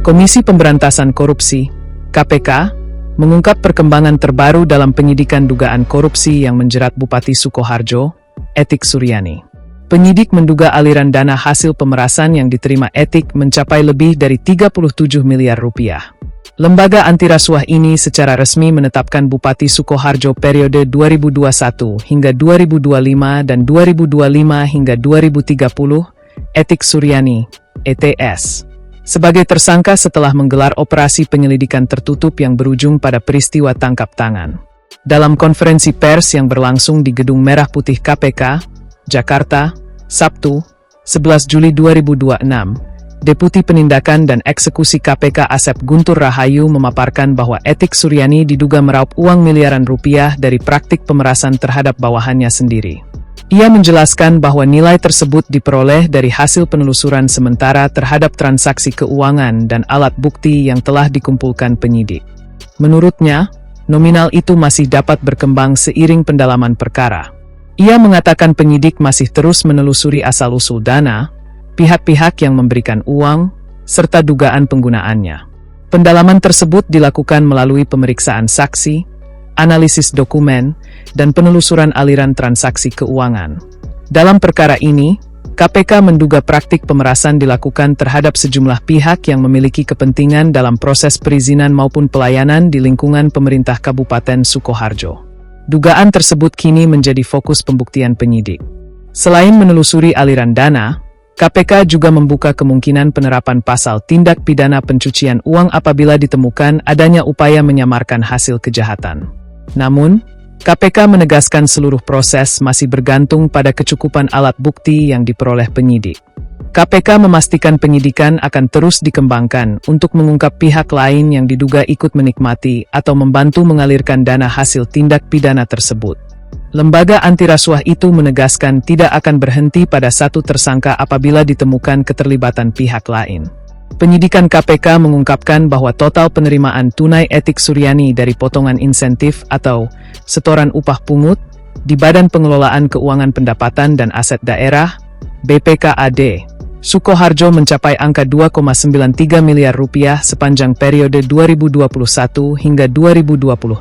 Komisi Pemberantasan Korupsi, KPK, mengungkap perkembangan terbaru dalam penyidikan dugaan korupsi yang menjerat Bupati Sukoharjo, Etik Suryani. Penyidik menduga aliran dana hasil pemerasan yang diterima Etik mencapai lebih dari 37 miliar rupiah. Lembaga anti rasuah ini secara resmi menetapkan Bupati Sukoharjo periode 2021 hingga 2025 dan 2025 hingga 2030, Etik Suryani, ETS, sebagai tersangka setelah menggelar operasi penyelidikan tertutup yang berujung pada peristiwa tangkap tangan. Dalam konferensi pers yang berlangsung di Gedung Merah Putih KPK, Jakarta, Sabtu, 11 Juli 2026, Deputi Penindakan dan Eksekusi KPK Asep Guntur Rahayu memaparkan bahwa Etik Suryani diduga meraup uang miliaran rupiah dari praktik pemerasan terhadap bawahannya sendiri. Ia menjelaskan bahwa nilai tersebut diperoleh dari hasil penelusuran sementara terhadap transaksi keuangan dan alat bukti yang telah dikumpulkan penyidik. Menurutnya, nominal itu masih dapat berkembang seiring pendalaman perkara. Ia mengatakan penyidik masih terus menelusuri asal-usul dana, pihak-pihak yang memberikan uang, serta dugaan penggunaannya. Pendalaman tersebut dilakukan melalui pemeriksaan saksi, analisis dokumen, dan penelusuran aliran transaksi keuangan. Dalam perkara ini, KPK menduga praktik pemerasan dilakukan terhadap sejumlah pihak yang memiliki kepentingan dalam proses perizinan maupun pelayanan di lingkungan pemerintah Kabupaten Sukoharjo. Dugaan tersebut kini menjadi fokus pembuktian penyidik. Selain menelusuri aliran dana, KPK juga membuka kemungkinan penerapan pasal tindak pidana pencucian uang apabila ditemukan adanya upaya menyamarkan hasil kejahatan. Namun, KPK menegaskan seluruh proses masih bergantung pada kecukupan alat bukti yang diperoleh penyidik. KPK memastikan penyidikan akan terus dikembangkan untuk mengungkap pihak lain yang diduga ikut menikmati atau membantu mengalirkan dana hasil tindak pidana tersebut. Lembaga anti rasuah itu menegaskan tidak akan berhenti pada satu tersangka apabila ditemukan keterlibatan pihak lain. Penyidikan KPK mengungkapkan bahwa total penerimaan tunai Etik Suryani dari potongan insentif atau setoran upah pungut di Badan Pengelolaan Keuangan Pendapatan dan Aset Daerah, BPKAD, Sukoharjo mencapai angka 2,93 miliar rupiah sepanjang periode 2021 hingga 2026.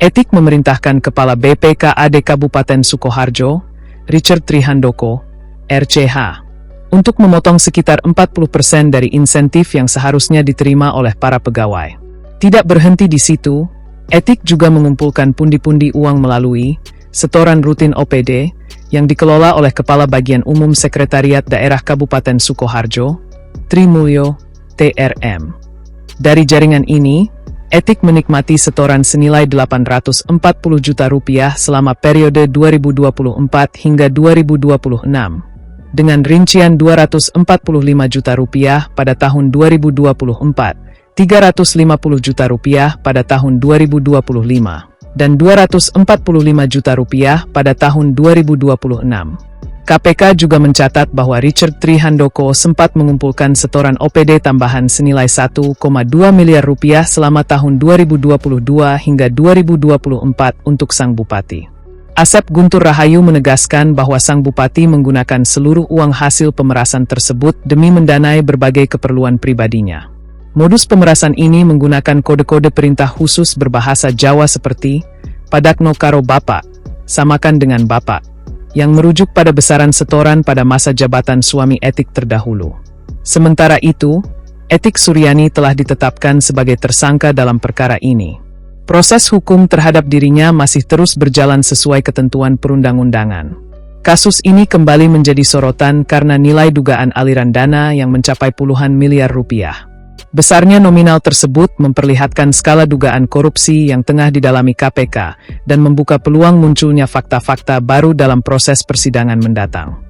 Etik memerintahkan Kepala BPKAD Kabupaten Sukoharjo, Richard Trihandoko, RCH, untuk memotong sekitar 40% dari insentif yang seharusnya diterima oleh para pegawai. Tidak berhenti di situ, Etik juga mengumpulkan pundi-pundi uang melalui setoran rutin OPD yang dikelola oleh Kepala Bagian Umum Sekretariat Daerah Kabupaten Sukoharjo, Trimulyo, TRM. Dari jaringan ini, Etik menikmati setoran senilai 840 juta rupiah selama periode 2024 hingga 2026. Dengan rincian 245 juta rupiah pada tahun 2024, 350 juta rupiah pada tahun 2025, dan 245 juta rupiah pada tahun 2026. KPK juga mencatat bahwa Richard Trihandoko sempat mengumpulkan setoran OPD tambahan senilai 1,2 miliar rupiah selama tahun 2022 hingga 2024 untuk sang bupati. Asep Guntur Rahayu menegaskan bahwa sang bupati menggunakan seluruh uang hasil pemerasan tersebut demi mendanai berbagai keperluan pribadinya. Modus pemerasan ini menggunakan kode-kode perintah khusus berbahasa Jawa seperti Padakno karo Bapak, samakan dengan Bapak, yang merujuk pada besaran setoran pada masa jabatan suami Etik terdahulu. Sementara itu, Etik Suryani telah ditetapkan sebagai tersangka dalam perkara ini. Proses hukum terhadap dirinya masih terus berjalan sesuai ketentuan perundang-undangan. Kasus ini kembali menjadi sorotan karena nilai dugaan aliran dana yang mencapai puluhan miliar rupiah. Besarnya nominal tersebut memperlihatkan skala dugaan korupsi yang tengah didalami KPK dan membuka peluang munculnya fakta-fakta baru dalam proses persidangan mendatang.